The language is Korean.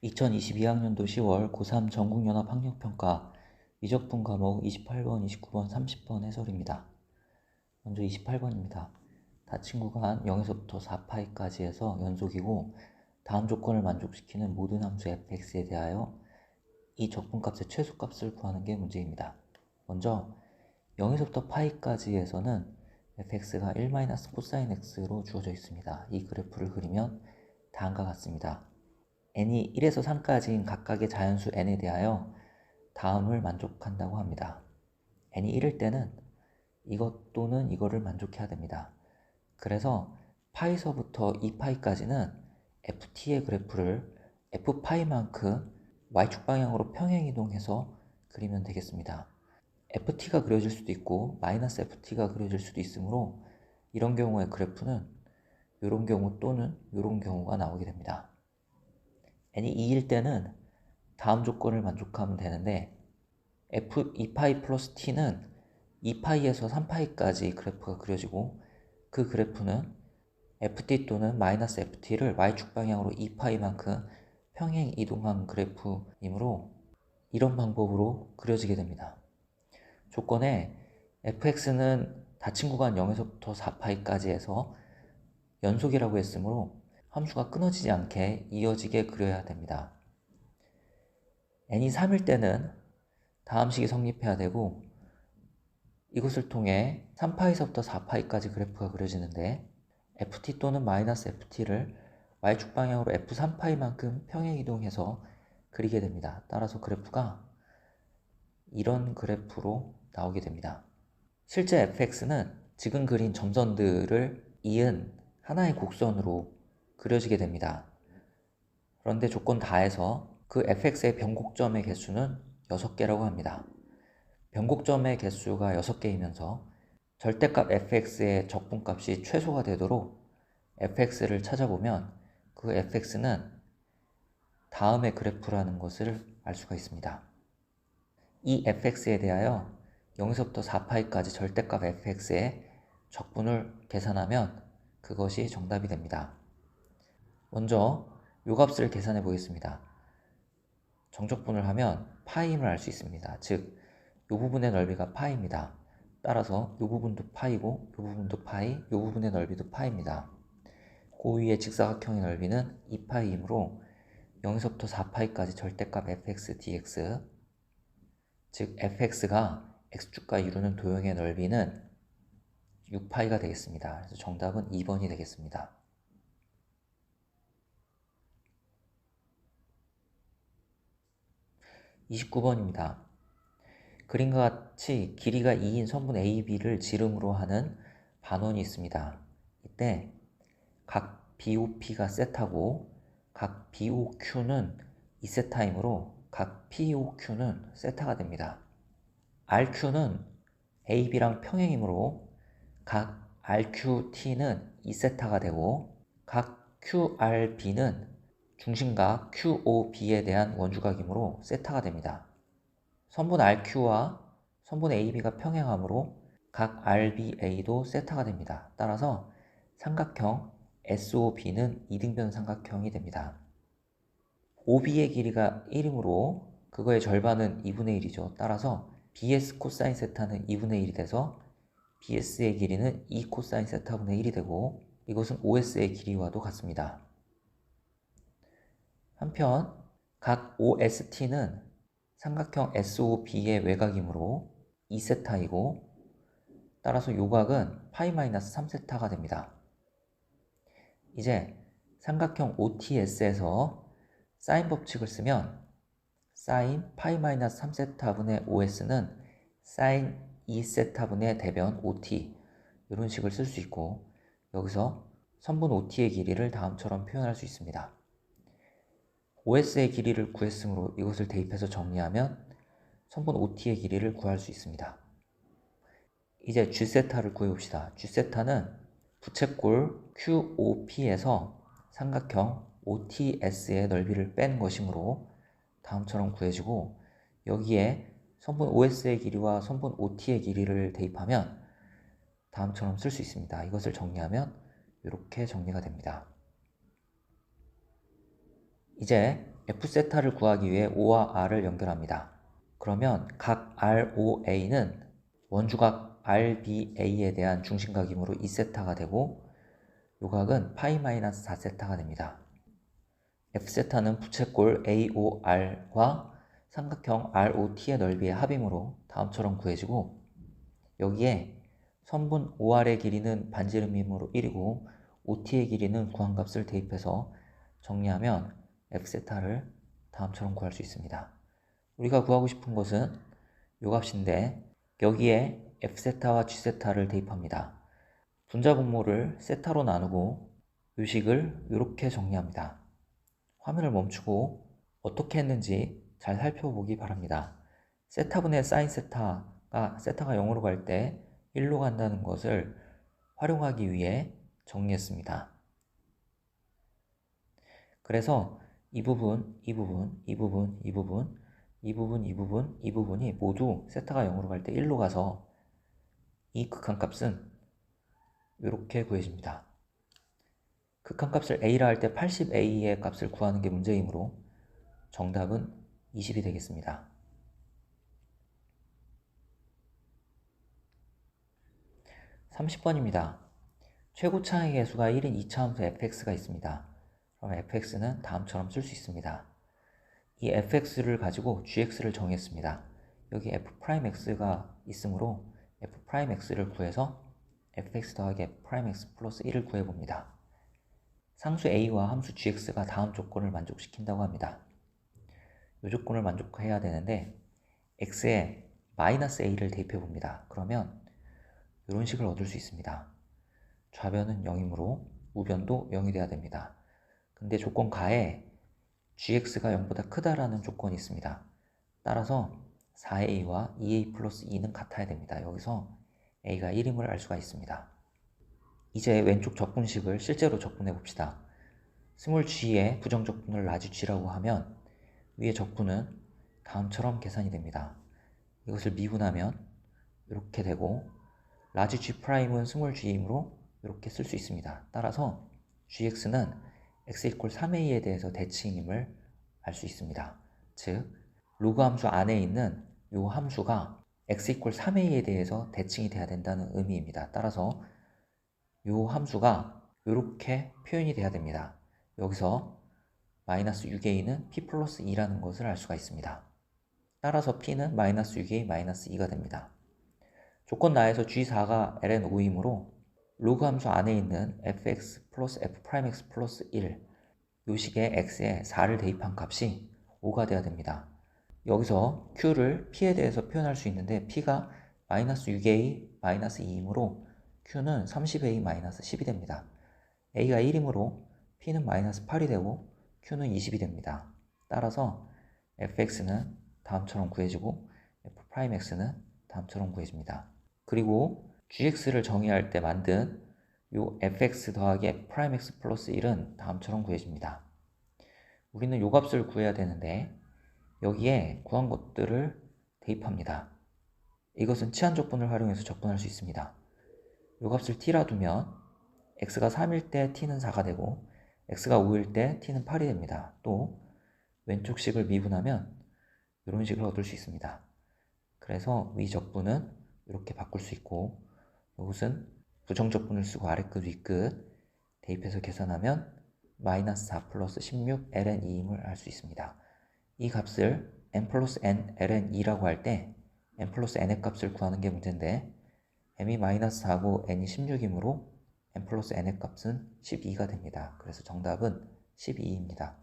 2022학년도 10월 고3 전국연합학력평가 미적분 과목 28번, 29번, 30번 해설입니다. 먼저 28번입니다. 닫힌 구간 0에서부터 4파이까지 해서 연속이고 다음 조건을 만족시키는 모든 함수 fx에 대하여 이 적분값의 최소값을 구하는 게 문제입니다. 먼저 0에서부터 파이까지 해서는 fx가 1 코사인 x로 주어져 있습니다. 이 그래프를 그리면 다음과 같습니다. n이 1에서 3까지인 각각의 자연수 n에 대하여 다음을 만족한다고 합니다. n이 1일 때는 이것 또는 이거를 만족해야 됩니다. 그래서 파이서부터 2파이까지는 ft의 그래프를 f파이만큼 y축 방향으로 평행이동해서 그리면 되겠습니다. ft가 그려질 수도 있고 마이너스 ft가 그려질 수도 있으므로 이런 경우의 그래프는 이런 경우 또는 이런 경우가 나오게 됩니다. n이 2일 때는 다음 조건을 만족하면 되는데 f2파이 플러스 t는 2파이에서 3파이까지 그래프가 그려지고 그 그래프는 ft 또는 마이너스 ft를 y축 방향으로 2파이만큼 평행 이동한 그래프이므로 이런 방법으로 그려지게 됩니다. 조건에 fx는 닫힌 구간 0에서부터 4파이까지 해서 연속이라고 했으므로 함수가 끊어지지 않게 이어지게 그려야 됩니다. n이 3일 때는 다음 식이 성립해야 되고 이것을 통해 3파이서부터 4파이까지 그래프가 그려지는데 ft 또는 마이너스 ft를 y축 방향으로 f3파이만큼 평행이동해서 그리게 됩니다. 따라서 그래프가 이런 그래프로 나오게 됩니다. 실제 fx는 지금 그린 점선들을 이은 하나의 곡선으로 그려지게 됩니다. 그런데 조건 다해서 그 fx의 변곡점의 개수는 6개라고 합니다. 변곡점의 개수가 6개이면서 절대값 fx의 적분값이 최소가 되도록 fx를 찾아보면 그 fx는 다음의 그래프라는 것을 알 수가 있습니다. 이 fx에 대하여 0에서부터 4파이까지 절대값 fx의 적분을 계산하면 그것이 정답이 됩니다. 먼저 이 값을 계산해 보겠습니다. 정적분을 하면 파이임을 알 수 있습니다. 즉, 이 부분의 넓이가 파이입니다. 따라서 이 부분도 파이고 이 부분도 파이, 이 부분의 넓이도 파이입니다. 그 위의 직사각형의 넓이는 2파이이므로 0에서부터 4파이까지 절대값 fx dx, 즉 fx가 x축과 이루는 도형의 넓이는 6파이가 되겠습니다. 그래서 정답은 2번이 되겠습니다. 29번입니다. 그림과 같이 길이가 2인 선분 AB를 지름으로 하는 반원이 있습니다. 이때 각 BOP가 세타고 각 BOQ는 2세타이므로 각 POQ는 세타가 됩니다. RQ는 AB랑 평행이므로 각 RQT는 2세타가 되고 각 QRB는 중심각 QOB에 대한 원주각이므로 세타가 됩니다. 선분 RQ와 선분 AB가 평행하므로 각 RBA도 세타가 됩니다. 따라서 삼각형 SOB는 이등변 삼각형이 됩니다. OB의 길이가 1이므로 그거의 절반은 2분의 1이죠. 따라서 BS 코사인 세타는 2분의 1이 돼서 BS의 길이는 2 코사인 세타분의 1이 되고 이것은 OS의 길이와도 같습니다. 한편 각 OST는 삼각형 SOB의 외곽이므로 2세타이고 따라서 요각은 파이-3세타가 됩니다. 이제 삼각형 OTS에서 사인 법칙을 쓰면 사인 파이-3세타분의 OS는 사인 2세타분의 대변 OT 이런 식을 쓸 수 있고 여기서 선분 OT의 길이를 다음처럼 표현할 수 있습니다. OS의 길이를 구했으므로 이것을 대입해서 정리하면 선분 OT의 길이를 구할 수 있습니다. 이제 G세타를 구해봅시다. G세타는 부채꼴 QOP에서 삼각형 OTS의 넓이를 뺀 것이므로 다음처럼 구해지고 여기에 선분 OS의 길이와 선분 OT의 길이를 대입하면 다음처럼 쓸 수 있습니다. 이것을 정리하면 이렇게 정리가 됩니다. 이제 F세타를 구하기 위해 O와 R을 연결합니다. 그러면 각 ROA는 원주각 RBA에 대한 중심각이므로 2세타가 되고 요각은 파이-4세타가 됩니다. F세타는 부채꼴 AOR과 삼각형 ROT의 넓이의 합이므로 다음처럼 구해지고 여기에 선분 OR의 길이는 반지름이므로 1이고 OT의 길이는 구한값을 대입해서 정리하면 F세타를 다음처럼 구할 수 있습니다. 우리가 구하고 싶은 것은 요 값인데 여기에 F세타와 G세타를 대입합니다. 분자 분모를 세타로 나누고 요식을 이렇게 정리합니다. 화면을 멈추고 어떻게 했는지 잘 살펴보기 바랍니다. 세타분의 사인 세타가 0으로 갈 때 1로 간다는 것을 활용하기 위해 정리했습니다. 그래서 이 부분, 이 부분, 이 부분, 이 부분, 이 부분, 이 부분, 이 부분이 모두 세타가 0으로 갈 때 1로 가서 이 극한값은 이렇게 구해집니다. 극한값을 A라 할 때 80A의 값을 구하는 게 문제이므로 정답은 20이 되겠습니다. 30번입니다. 최고차의 개수가 1인 2차함수 fx가 있습니다. 그럼 fx는 다음처럼 쓸 수 있습니다. 이 fx를 가지고 gx를 정했습니다. 여기 f'x가 있으므로 f'x를 구해서 fx 더하기 f'x 플러스 1을 구해봅니다. 상수 a와 함수 gx가 다음 조건을 만족시킨다고 합니다. 이 조건을 만족해야 되는데 x에 마이너스 a를 대입해봅니다. 그러면 이런 식을 얻을 수 있습니다. 좌변은 0이므로 우변도 0이 돼야 됩니다. 근데 조건 가에 gx가 0보다 크다라는 조건이 있습니다. 따라서 4a와 2a 플러스 2는 같아야 됩니다. 여기서 a가 1임을 알 수가 있습니다. 이제 왼쪽 적분식을 실제로 적분해 봅시다. 스몰 g의 부정적분을 라지 g라고 하면 위의 적분은 다음처럼 계산이 됩니다. 이것을 미분하면 이렇게 되고 라지 g'은 스몰 g이므로 이렇게 쓸 수 있습니다. 따라서 gx는 x 이퀄 3a에 대해서 대칭임을 알 수 있습니다. 즉 로그 함수 안에 있는 이 함수가 x 이퀄 3a에 대해서 대칭이 돼야 된다는 의미입니다. 따라서 이 함수가 이렇게 표현이 돼야 됩니다. 여기서 마이너스 6a는 p 플러스 2라는 것을 알 수가 있습니다. 따라서 p는 마이너스 6a 마이너스 2가 됩니다. 조건 나에서 g4가 ln 5이므로 로그 함수 안에 있는 fx 플러스 f'x 플러스 1 요식에 x에 4를 대입한 값이 5가 돼야 됩니다. 여기서 q를 p에 대해서 표현할 수 있는데 p가 마이너스 6a 마이너스 2이므로 q는 30a 마이너스 10이 됩니다. a가 1이므로 p는 마이너스 8이 되고 q는 20이 됩니다. 따라서 fx는 다음처럼 구해지고 f'x는 다음처럼 구해집니다. 그리고 gx를 정의할 때 만든 요 fx 더하기 f'x 플러스 1은 다음처럼 구해집니다. 우리는 요 값을 구해야 되는데 여기에 구한 것들을 대입합니다. 이것은 치환적분을 활용해서 적분할 수 있습니다. 요 값을 t라 두면 x가 3일 때 t는 4가 되고 x가 5일 때 t는 8이 됩니다. 또 왼쪽 식을 미분하면 이런 식을 얻을 수 있습니다. 그래서 위 적분은 이렇게 바꿀 수 있고 이것은 부정적분을 쓰고 아래끝 윗끝 대입해서 계산하면 마이너스 4 플러스 16 ln 2임을 알 수 있습니다. 이 값을 n 플러스 n ln 2라고 할 때 n 플러스 n의 값을 구하는 게 문제인데 m이 마이너스 4고 n이 16이므로 n 플러스 n의 값은 12가 됩니다. 그래서 정답은 12입니다.